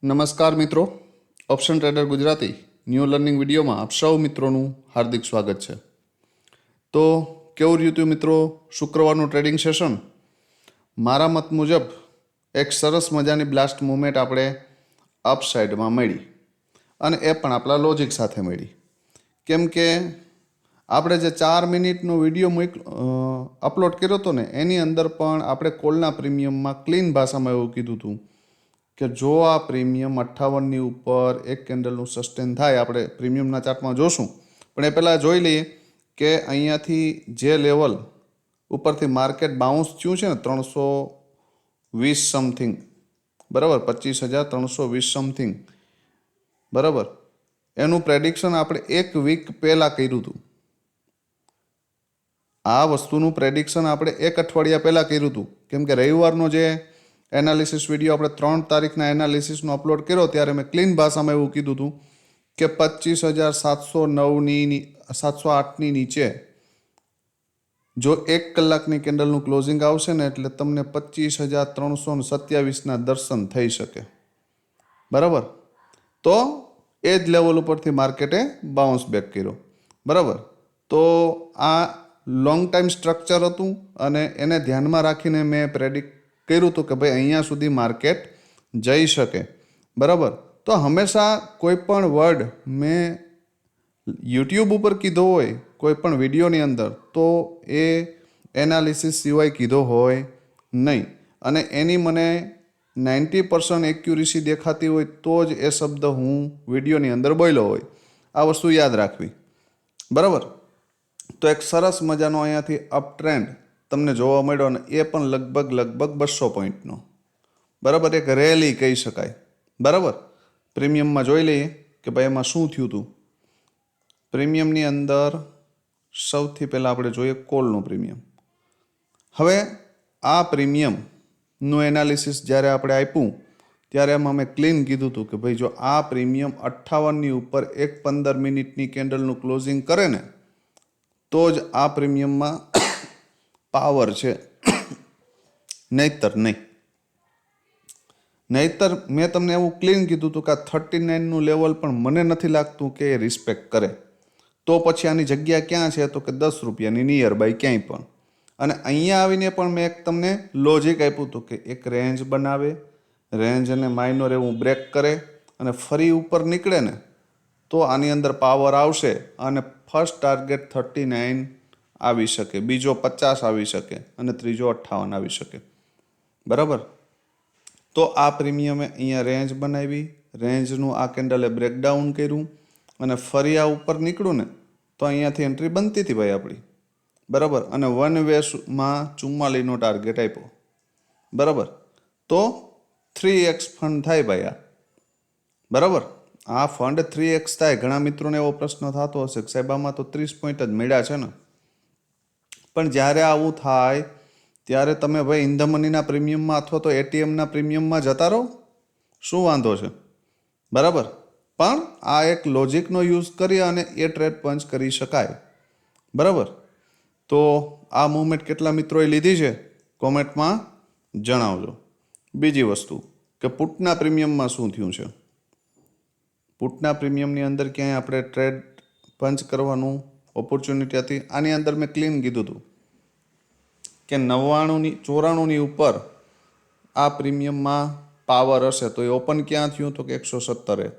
નમસ્કાર મિત્રો, option trader Gujarati new learning વિડીયોમાં આપ સૌ મિત્રોનું હાર્દિક સ્વાગત છે. તો કેવું રહ્યું હતું મિત્રો શુક્રવારનું ટ્રેડિંગ સેશન? મારા મત મુજબ એક સરસ મજાની બ્લાસ્ટ મૂવમેન્ટ આપણે અપ સાઈડમાં મળી, અને એ પણ આપણા લોજિક સાથે મળી. કેમ કે આપણે જે 4 મિનિટનો વિડીયો અપલોડ કર્યો હતો ને, એની અંદર પણ આપણે કોલના પ્રીમિયમમાં ક્લીન ભાષામાં એવું કીધું હતું કે જો આ પ્રીમિયમ 58ની ઉપર એક કેન્ડલનું સસ્ટેન થાય, આપણે પ્રીમિયમના ચાર્ટમાં જોશું, પણ એ પહેલાં જોઈ લઈએ કે અહીંયાથી જે લેવલ ઉપરથી માર્કેટ બાઉન્સ થયું છે ને 320 સમથિંગ, બરાબર, 25,320 સમથિંગ, બરાબર, એનું પ્રેડિક્શન આપણે એક વીક પહેલાં કર્યું હતું. આ વસ્તુનું પ્રેડિક્શન આપણે એક અઠવાડિયા પહેલાં કર્યું હતું. કેમ કે રવિવારનો જે એનાલિસિસ વિડીયો આપણે 3 તારીખના એનાલિસિસનો અપલોડ કર્યો ત્યારે મેં ક્લીન ભાષામાં એવું કીધું હતું કે 25,709ની 708ની નીચે જો 1 કલાકની કેન્ડલનું ક્લોઝિંગ આવશે ને, એટલે તમને 25,327ના દર્શન થઈ શકે, બરાબર. તો એ જ લેવલ ઉપરથી માર્કેટે બાઉન્સ બેક કર્યો, બરાબર. તો આ લોંગ ટાઈમ સ્ટ્રક્ચર હતું અને એને ધ્યાનમાં રાખીને મેં પ્રેડિક્ટ કર્યું હતું કે ભાઈ અહીંયા સુધી માર્કેટ જઈ શકે, બરાબર. તો હંમેશા કોઈ પણ વર્ડ મેં યુટ્યુબ ઉપર કીધો હોય કોઈ પણ વિડીયોની અંદર, તો એ એનાલિસિસ સિવાય કીધો હોય નહીં, અને એની મને 90% એક્યુરેસી દેખાતી હોય તો જ એ શબ્દ હું વિડીયોની અંદર બોલ્યો હોય. આ વસ્તુ યાદ રાખવી, બરાબર. તો એક સરસ મજાનો અહીંયાથી અપ ટ્રેન્ડ તમને જોવા મળ્યો, અને એ પણ લગભગ 200 પોઈન્ટનો, બરાબર. એક રેલી કહી શકાય, બરાબર. પ્રીમિયમમાં જોઈ લઈએ કે ભાઈ એમાં શું થયું હતું. પ્રીમિયમની અંદર સૌથી પહેલાં આપણે જોઈએ કોલનું પ્રીમિયમ. હવે આ પ્રીમિયમનું એનાલિસિસ જ્યારે આપણે આપ્યું ત્યારે એમાં મેં ક્લીન કીધું હતું કે ભાઈ જો આ પ્રીમિયમ 58ની ઉપર 15 મિનિટની કેન્ડલનું ક્લોઝિંગ કરે ને, તો જ આ પ્રીમિયમમાં પાવર છે, નહીતર નહીં. નહીતર મેં તમને એવું ક્લીન કીધું હતું કે આ 39નું લેવલ પણ મને નથી લાગતું કે એ રિસ્પેક્ટ કરે. તો પછી આની જગ્યા ક્યાં છે? તો કે 10 રૂપિયાની નિયર બાય ક્યાંય પણ. અને અહીંયા આવીને પણ મેં એક તમને લોજિક આપ્યું હતું કે એક રેન્જ બનાવે, રેન્જ અને માઇનોર એવું બ્રેક કરે અને ફરી ઉપર નીકળે ને, તો આની અંદર પાવર આવશે અને ફર્સ્ટ ટાર્ગેટ 39 આવી શકે, બીજો 50 આવી શકે અને ત્રીજો 58 આવી શકે, બરાબર. તો આ પ્રીમિયમે અહીંયા રેન્જ બનાવી, રેન્જનું આ કેન્ડલે બ્રેકડાઉન કર્યું અને ફરી આ ઉપર નીકળ્યું ને, તો અહીંયાથી એન્ટ્રી બનતી હતી ભાઈ આપણી, બરાબર. અને 1 વેમાં 44નો ટાર્ગેટ આપ્યો, બરાબર. તો 3x ફંડ થાય ભાઈ આ, બરાબર. આ ફંડ 3x થાય. ઘણા મિત્રોને એવો પ્રશ્ન થતો હશે કે સાહેબ આમાં તો 30 પોઈન્ટ જ મળ્યા છે ને. પણ જ્યારે આવું થાય ત્યારે તમે ભાઈ ઇન ધ મનીના પ્રીમિયમમાં અથવા તો એટીએમના પ્રીમિયમમાં જતા રહો, શું વાંધો છે, બરાબર. પણ આ એક લોજિકનો યુઝ કરી અને એ ટ્રેડ પંચ કરી શકાય, બરાબર. તો આ મૂવમેન્ટ કેટલા મિત્રોએ લીધી છે કોમેન્ટમાં જણાવજો. બીજી વસ્તુ કે પુટના પ્રીમિયમમાં શું થયું છે. પુટના પ્રીમિયમની અંદર ક્યાંય આપણે ટ્રેડ પંચ કરવાનું ઓપોર્ચ્યુનિટી હતી. આની અંદર મેં ક્લીન કીધું હતું કે 94ની ઉપર આ પ્રીમિયમમાં પાવર હશે. તો એ ઓપન ક્યાં થયું? તો કે 117,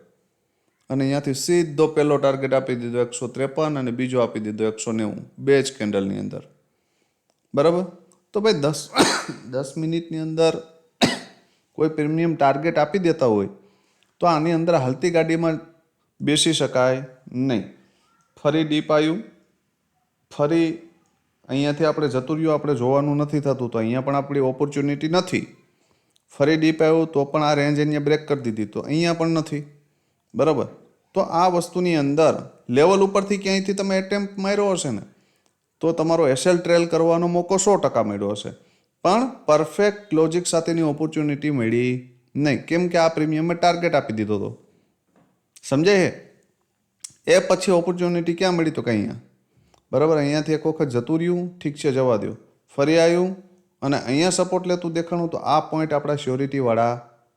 અને અહીંયાથી સીધો પહેલો ટાર્ગેટ આપી દીધો 153 અને બીજો આપી દીધો 190, બે જ કેન્ડલની અંદર, બરાબર. તો ભાઈ 10 મિનિટની અંદર કોઈ પ્રીમિયમ ટાર્ગેટ આપી દેતા હોય તો આની અંદર હાલતી ગાડીમાં બેસી શકાય નહીં. ફરી ડીપ આવ્યું, ફરી અહીંયાથી આપણે જતું રહ્યું, આપણે જોવાનું નથી થતું, તો અહીંયા પણ આપણી ઓપોર્ચ્યુનિટી નથી. ફરી ડીપ આવ્યું તો પણ આ રેન્જ અહીંયા બ્રેક કરી દીધી, તો અહીંયા પણ નથી, બરાબર. તો આ વસ્તુની અંદર લેવલ ઉપરથી ક્યાંયથી તમે એટેમ્પ્ટ માર્યો હશે ને, તો તમારો એસએલ ટ્રેલ કરવાનો મોકો 100% મળ્યો હશે, પણ પરફેક્ટ લોજિક સાથેની ઓપોર્ચ્યુનિટી મળી નહીં. કેમ કે આ પ્રીમિયમે ટાર્ગેટ આપી દીધો હતો, સમજાય? એ પછી ઓપોર્ચ્યુનિટી ક્યાં મળી? તો કે અહીંયા, બરાબર. અહીંયાથી એક વખત જતું રહ્યું, ઠીક છે, જવા દો. ફરી આવ્યું અને અહીંયા સપોર્ટ લેતું દેખાણું, તો આ પોઈન્ટ આપણા શ્યોરિટીવાળા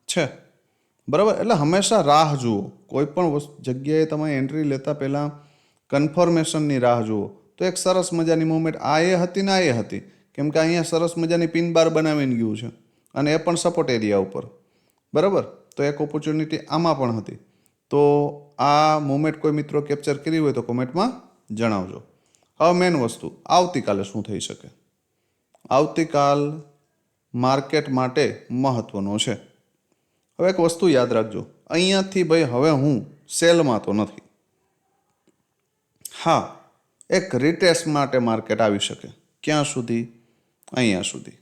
છે, બરાબર, એટલે હંમેશા રાહ જુઓ. કોઈ પણ જગ્યાએ તમે એન્ટ્રી લેતા પહેલાં કન્ફર્મેશનની રાહ જુઓ. તો એક સરસ મજાની મુવમેન્ટ આ એ હતી ને આ એ હતી, કેમ કે અહીંયા સરસ મજાની પિન બાર બનાવીને ગયું છે અને એ પણ સપોર્ટ એરિયા ઉપર. બરાબર, તો એક ઓપોર્ચ્યુનિટી આમાં પણ હતી. તો આ મુવમેન્ટ કોઈ મિત્રો કેપ્ચર કરી હોય તો કોમેન્ટમાં જણાવજો. હવે મેન વસ્તુ, આવતીકાલે શું થઈ શકે? આવતીકાલ માર્કેટ માટે મહત્વનો છે. હવે એક વસ્તુ યાદ રાખજો, અહીંયાથી ભાઈ હવે હું સેલમાં તો નથી. હા, એક રિટેસ્ટ માટે માર્કેટ આવી શકે. ક્યાં સુધી? અહીંયા સુધી,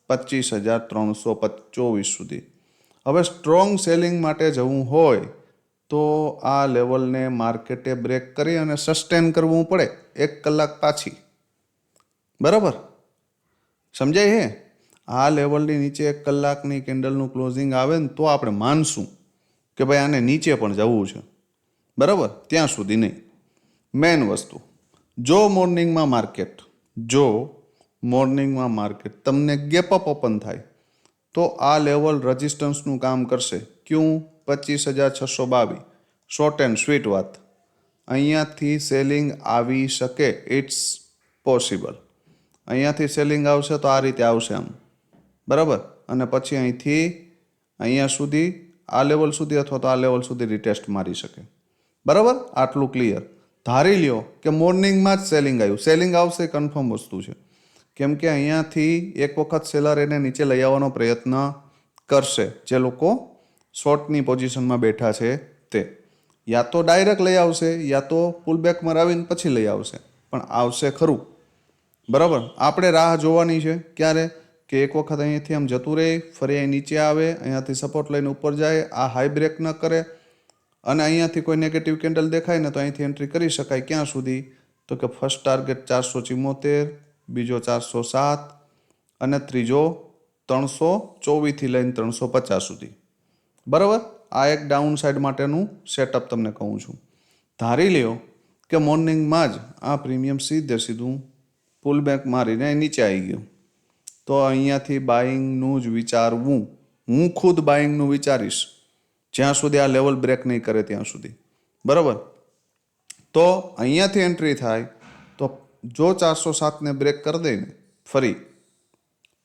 25,324 સુધી. હવે સ્ટ્રોંગ સેલિંગ માટે જવું હોય તો આ લેવલને માર્કેટે બ્રેક કરી અને સસ્ટેન કરવું પડે 1 કલાક પાછી. બરાબર, સમજાય હે? આ લેવલની નીચે 1 કલાકની કેન્ડલનું ક્લોઝિંગ આવે ને તો આપણે માનશું કે ભાઈ આને નીચે પણ જવું છે. બરાબર, ત્યાં સુધી નહીં. મેન વસ્તુ, જો મોર્નિંગમાં માર્કેટ તમને ગેપ અપ ઓપન થાય તો આ લેવલ રેઝિસ્ટન્સનું કામ કરશે. ક્યું? 25,622. શોર્ટ એન્ડ સ્વીટ વાત. અહીંયાથી સેલિંગ આવી શકે, ઇટ્સ પોસિબલ. અહીંયાથી સેલિંગ આવશે તો આ રીતે આવશે આમ. બરાબર, અને પછી અહીંથી અહીંયા સુધી, આ લેવલ સુધી અથવા તો આ લેવલ સુધી રિટેસ્ટ મારી શકે. બરાબર, આટલું ક્લિયર. ધારી લ્યો કે મોર્નિંગમાં જ સેલિંગ આવ્યું. સેલિંગ આવશે, કન્ફર્મ વસ્તુ છે. કેમ કે અહીંયાથી એક વખત સેલર એને નીચે લઈ આવવાનો પ્રયત્ન કરશે. જે લોકો શોર્ટની પોઝિશનમાં બેઠા છે તે યા તો ડાયરેક્ટ લઈ આવશે યા તો પુલબેક મરાવીને પછી લઈ આવશે, પણ આવશે ખરું. બરાબર, આપણે રાહ જોવાની છે. ક્યારે? કે એક વખત અહીંયાથી આમ જતું રહે, ફરી અહીં નીચે આવે, અહીંયાથી સપોર્ટ લઈને ઉપર જાય, આ હાઈ બ્રેક ન કરે અને અહીંયાથી કોઈ નેગેટિવ કેન્ડલ દેખાય ને તો અહીંથી એન્ટ્રી કરી શકાય. ક્યાં સુધી? તો કે ફર્સ્ટ ટાર્ગેટ 474, બીજો 407 અને ત્રીજો 324થી લઈને 350 સુધી. બરાબર, આ એક ડાઉન સાઇડ માટેનું સેટઅપ તમને કહું છું. ધારી લ્યો કે મોર્નિંગમાં જ આ પ્રીમિયમ સીધું પુલબેક મારીને નીચે આવી ગયું, તો અહીંયાથી બાઇંગનું જ વિચારવું. હું ખુદ બાઇંગનું વિચારીશ જ્યાં સુધી આ લેવલ બ્રેક નહીં કરે ત્યાં સુધી. બરાબર, તો અહીંયાથી એન્ટ્રી થાય તો જો 407ને બ્રેક કરી દે ને ફરી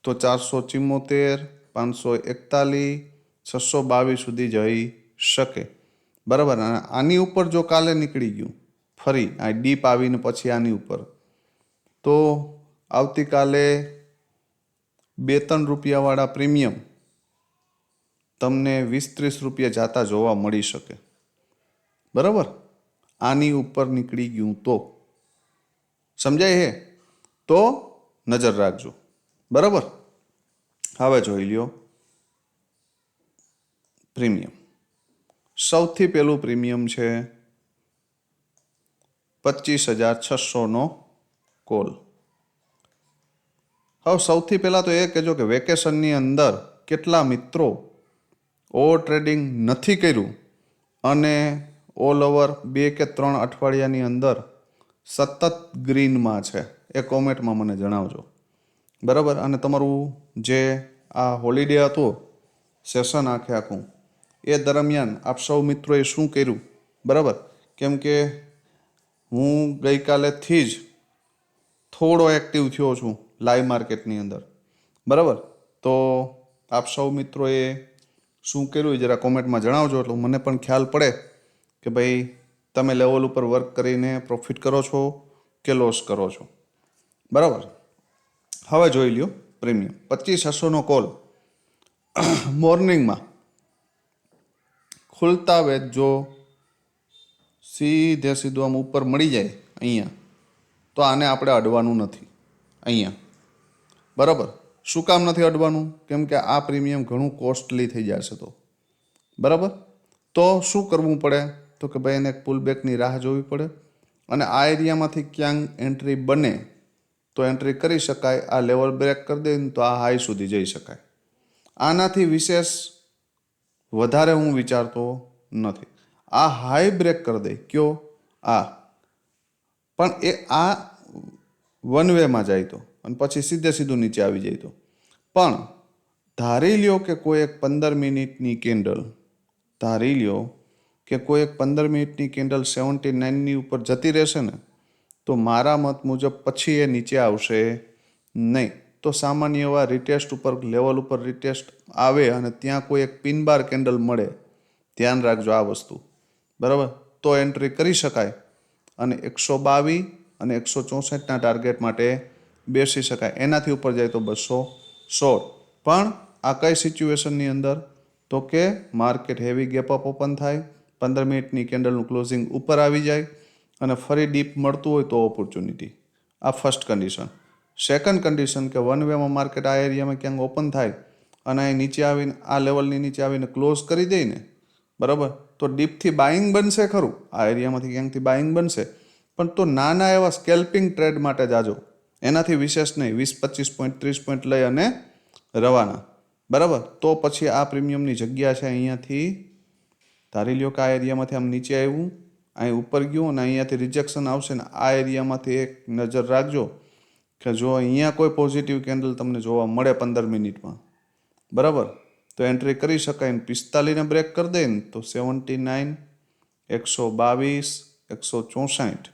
તો 474, 541, 622 સુધી જઈ શકે. બરાબર, અને આની ઉપર જો કાલે નીકળી ગયું ફરી આ ડીપ આવીને પછી આની ઉપર, તો આવતીકાલે 2-3 રૂપિયાવાળા પ્રીમિયમ તમને 20-30 રૂપિયા જાતા જોવા મળી શકે. બરાબર, આની ઉપર નીકળી ગયું તો. સમજાય હે? તો નજર રાખજો. બરાબર, હવે જોઈ લ્યો પ્રીમિયમ. સૌથી પહેલું પ્રીમિયમ છે 25,600નો કોલ. હવે સૌથી પહેલાં તો એ કહેજો કે વેકેશનની અંદર કેટલા મિત્રો ઓવર ટ્રેડિંગ નથી કર્યું અને ઓલ ઓવર 2 કે 3 અઠવાડિયાની અંદર સતત ગ્રીનમાં છે, એ કોમેન્ટમાં મને જણાવજો. બરાબર, અને તમારું જે આ હોલિડે હતો, સેશન આખું, એ દરમિયાન આપ સૌ મિત્રોએ શું કર્યું? બરાબર, કેમ કે હું ગઈકાલેથી જ થોડો એક્ટિવ થયો છું લાઈવ માર્કેટની અંદર. બરાબર, તો આપ સૌ મિત્રોએ શું કર્યું એ જરા કોમેન્ટમાં જણાવજો, એટલે મને પણ ખ્યાલ પડે કે ભાઈ તમે લેવલ ઉપર વર્ક કરીને પ્રોફિટ કરો છો કે લોસ કરો છો. બરાબર, હવે જોઈ લ્યો પ્રીમિયમ 25,600નો કોલ. મોર્નિંગમાં ખુલતા વેચ જો સીધું આમ ઉપર મળી જાય અહીંયા, તો આને આપણે અડવાનું નથી અહીંયા. બરાબર, શું કામ નથી અડવાનું? કેમ કે આ પ્રીમિયમ ઘણું કોસ્ટલી થઈ જશે. તો બરાબર, તો શું કરવું પડે? તો કે ભાઈ એને પુલબેકની રાહ જોવી પડે અને આ એરિયામાંથી ક્યાંક એન્ટ્રી બને તો એન્ટ્રી કરી શકાય. આ લેવલ બ્રેક કરી દે તો આ હાઈ સુધી જઈ શકાય. આનાથી વિશેષ વધારે હું વિચારતો નથી. આ હાઈ બ્રેક કરી દે કયો? આ પણ એ આ વન વેમાં જાય તો, અને પછી સીધું નીચે આવી જાય તો. પણ ધારી લ્યો કે કોઈ એક 15 મિનિટની કેન્ડલ ધારી લ્યો કે કોઈ એક 15 મિનિટની કેન્ડલ 79ની ઉપર જતી રહેશે ને, તો મારા મત મુજબ પછી એ નીચે આવશે નહીં. તો સામાન્ય એવા રિટેસ્ટ ઉપર લેવલ ઉપર રિટેસ્ટ આવે અને ત્યાં કોઈ એક પિન બાર કેન્ડલ મળે, ધ્યાન રાખજો આ વસ્તુ, બરાબર, તો એન્ટ્રી કરી શકાય અને 122 અને 164ના ટાર્ગેટ માટે બેસી શકાય. એનાથી ઉપર જાય તો 216. પણ આ કઈ સિચ્યુએશનની અંદર? તો કે market heavy gap up open થાય, 15 મિનિટની કેન્ડલનું ક્લોઝિંગ ઉપર આવી જાય અને ફરી ડીપ મળતું હોય તો ઓપોર્ચ્યુનિટી. આ ફર્સ્ટ કન્ડિશન. સેકન્ડ કન્ડિશન કે વન વેમાં માર્કેટ આ એરિયામાં ક્યાંક ઓપન થાય અને અહીં નીચે આવીને આ લેવલની નીચે આવીને ક્લોઝ કરી દે ને, બરાબર, તો ડીપથી બાઇંગ બનશે ખરું, આ એરિયામાંથી ક્યાંકથી બાઇંગ બનશે, પણ તો નાના એવા સ્કેલ્પિંગ ટ્રેડ માટે જાજો, એનાથી વિશેષ નહીં. 20-25 પોઈન્ટ 30 પોઈન્ટ લઈ અને રવાના, બરાબર. તો પછી આ પ્રીમિયમની જગ્યા છે અહીંયાથી, ધારી લ્યો કે આ એરિયામાંથી આમ નીચે આવ્યું, અહીં ઉપર ગયું અને અહીંયાથી રિજેક્શન આવશે ને આ એરિયામાંથી એક નજર રાખજો કે જો અહીંયા કોઈ પોઝિટિવ કેન્ડલ તમને જોવા મળે 15 મિનિટમાં, બરાબર, તો એન્ટ્રી કરી શકાય. ને 45ને બ્રેક કરી દે ને તો 79, 122, 164,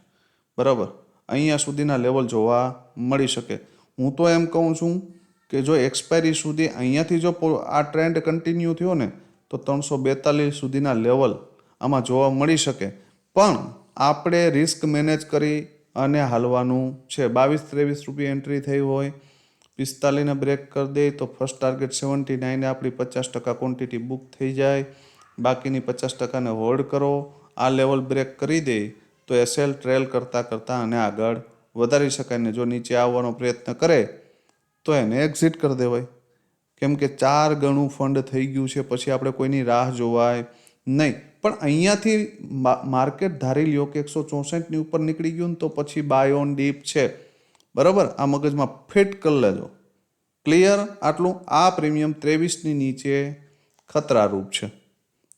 બરાબર, અહીંયા સુધીના લેવલ જોવા મળી શકે. હું તો એમ કહું છું કે જો એક્સપાયરી સુધી અહીંયાથી જો આ ટ્રેન્ડ કન્ટિન્યુ થયો ને તો 342 સુધીના લેવલ આમાં જોવા મળી શકે. પણ આપણે રિસ્ક મેનેજ કરી અને હાલવાનું છે. 22-23 રૂપિયા એન્ટ્રી થઈ હોય, 45ને બ્રેક કરી દે તો ફર્સ્ટ ટાર્ગેટ 79 આપણી 50% ક્વોન્ટિટી બુક થઈ જાય, બાકીની 50%ને હોલ્ડ કરો. આ લેવલ બ્રેક કરી દે તો એસએલ ટ્રેલ કરતાં અને આગળ વધારી શકાય. ને જો નીચે આવવાનો પ્રયત્ન કરે તો એને એક્ઝિટ કરી દેવાય, કેમ કે 4 ગણું ફંડ થઈ ગયું છે, પછી આપણે કોઈની રાહ જોવાય નહીં. પણ અહીંયાથી માર્કેટ ધારી લ્યો કે 164ની ઉપર નીકળી ગયું ને તો પછી બાય ઓન ડીપ છે, બરાબર. આ મગજમાં ફિટ કરી લેજો. ક્લિયર? આટલું. આ પ્રીમિયમ 23ની નીચે ખતરારૂપ છે.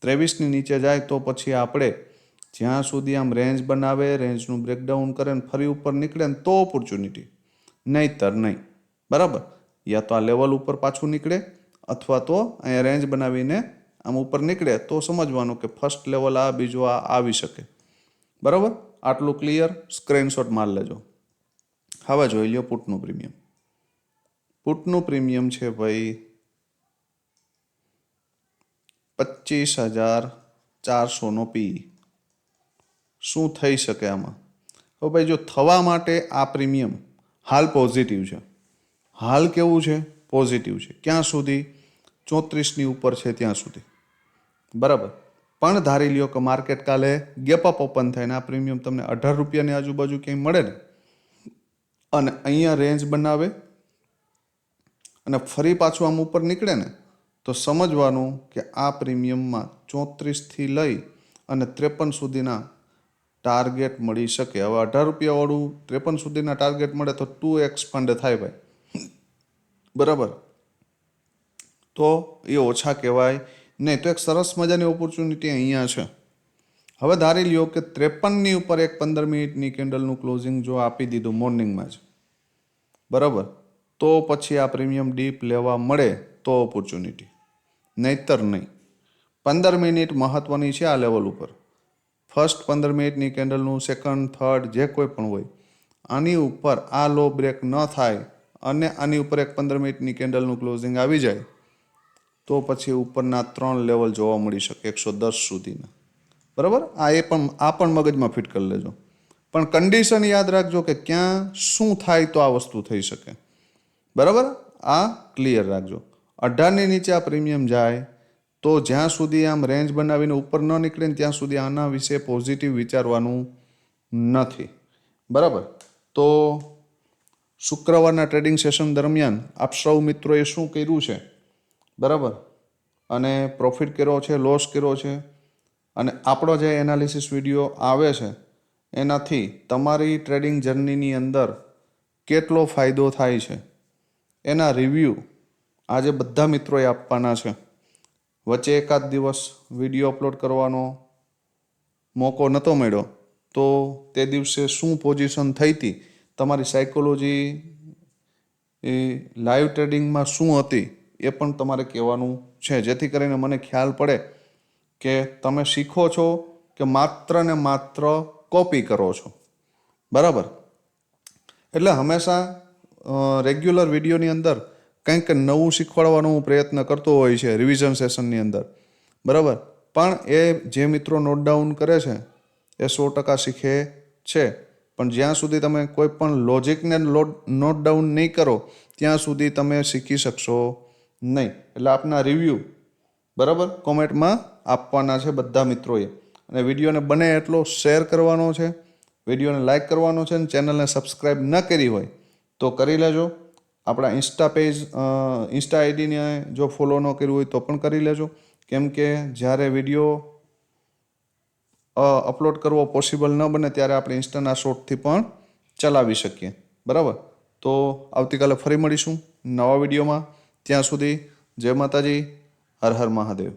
23ની નીચે જાય તો પછી આપણે જ્યાં સુધી આમ રેન્જ બનાવે, રેન્જનું બ્રેકડાઉન કરે ને ફરી ઉપર નીકળે ને તો ઓપોર્ચ્યુનિટી, નહીંતર નહીં, બરાબર. યા તો આ લેવલ ઉપર પાછું નીકળે અથવા તો અહીંયા રેન્જ બનાવીને આમ ઉપર નીકળે તો સમજવાનું કે ફર્સ્ટ લેવલ આ, બીજો આ આવી શકે, બરાબર. આટલું ક્લિયર? સ્ક્રીનશોટ માર લેજો. હવે જોઈ લ્યો પુટનું પ્રીમિયમ. પુટનું પ્રીમિયમ છે ભાઈ 25,400નો પી. શું થઈ શકે આમાં? હવે ભાઈ જો થવા માટે આ પ્રીમિયમ હાલ પોઝિટિવ છે. હાલ કેવું છે? પોઝિટિવ છે. ક્યાં સુધી? 34ની ઉપર છે ત્યાં સુધી, બરાબર. પણ ધારી લ્યો કે માર્કેટ કાલે ગેપ અપ ઓપન થાય ને આ પ્રીમિયમ તમને 18 રૂપિયાની આજુબાજુ ક્યાંય મળે ને અને અહીંયા રેન્જ બનાવે અને ફરી પાછું આમ ઉપર નીકળે ને તો સમજવાનું કે આ પ્રીમિયમમાં 34થી લઈ અને 53 સુધીના ટાર્ગેટ મળી શકે. હવે 18 રૂપિયાવાળું 53 સુધીના ટાર્ગેટ મળે તો 2x ફંડ થાય ભાઈ, બરાબર. તો એ ઓછા કહેવાય નહીં. તો એક સરસ મજાની ઓપોર્ચ્યુનિટી અહીંયા છે. હવે ધારી લ્યો કે 53ની ઉપર એક 15 મિનિટની કેન્ડલનું ક્લોઝિંગ જો આપી દીધું મોર્નિંગમાં જ, બરાબર, તો પછી આ પ્રીમિયમ ડીપ લેવા મળે તો ઓપોર્ચ્યુનિટી, નહીંતર નહીં. 15 મિનિટ મહત્ત્વની છે આ લેવલ ઉપર. ફર્સ્ટ 15 મિનિટની કેન્ડલનું, સેકન્ડ, થર્ડ જે કોઈ પણ હોય, આની ઉપર આ લો બ્રેક ન થાય અને આની ઉપર એક 15 મિનિટની કેન્ડલનું ક્લોઝિંગ આવી જાય તો પછી ઉપરના 3 લેવલ જોવા મળી શકે 110 સુધીના, બરાબર. આ પણ મગજમાં ફિટ કરી લેજો. પણ કન્ડિશન યાદ રાખજો કે ક્યાં શું થાય તો આ વસ્તુ થઈ શકે, બરાબર. આ ક્લિયર રાખજો. 18ની નીચે આ પ્રીમિયમ જાય તો જ્યાં સુધી આમ રેન્જ બનાવીને ઉપર ન નીકળે ને ત્યાં સુધી આના વિશે પોઝિટિવ વિચારવાનું નથી, બરાબર. તો શુક્રવારના ટ્રેડિંગ સેશન દરમિયાન આપ સૌ મિત્રોએ શું કર્યું છે, બરાબર, અને પ્રોફિટ કર્યો છે, લોસ કર્યો છે, અને આપણો જે એનાલિસિસ વિડીયો આવે છે એનાથી તમારી ટ્રેડિંગ જર્નીની અંદર કેટલો ફાયદો થાય છે એના રિવ્યૂ આજે બધા મિત્રોએ આપવાના છે. વચ્ચે એકાદ દિવસ વિડીયો અપલોડ કરવાનો મોકો નહોતો મળ્યો તો તે દિવસે શું પોઝિશન થઈ હતી, તમારી સાયકોલોજી લાઈવ ટ્રેડિંગમાં શું હતી એ પણ તમારે કહેવાનું છે, જેથી કરીને મને ખ્યાલ પડે કે તમે શીખો છો કે માત્ર ને માત્ર કોપી કરો છો. બરાબર. એટલે હંમેશા રેગ્યુલર વિડીયોની અંદર કંઈક નવું શીખવાડવાનો હું પ્રયત્ન કરતો હોય છે રિવિઝન સેશનની અંદર. બરાબર. પણ એ જે મિત્રો નોટ ડાઉન કરે છે એ 100% શીખે છે. પણ જ્યાં સુધી તમે કોઈ પણ લોજિકને નોટ ડાઉન નહીં કરો ત્યાં સુધી તમે શીખી શકશો નહીં. એટલે આપના રિવ્યૂ બરાબર કોમેન્ટમાં આપવાના છે બધા મિત્રોએ. અને વિડીયોને બને એટલો શેર કરવાનો છે, વિડીયોને લાઇક કરવાનો છે, અને ચેનલને સબસ્ક્રાઈબ ન કરી હોય તો કરી લેજો. આપણા ઇન્સ્ટા આઈડીને જો ફોલો ન કર્યું હોય તો પણ કરી લેજો. કેમ કે જ્યારે વિડીયો અપલોડ કરવો પોસિબલ ન બને ત્યારે આપણે ઇન્સ્ટાના શોર્ટથી પણ ચલાવી શકીએ. બરાબર. તો આવતીકાલે ફરી મળીશું નવા વિડીયોમાં. ત્યાં સુધી જય માતાજી, હર હર મહાદેવ.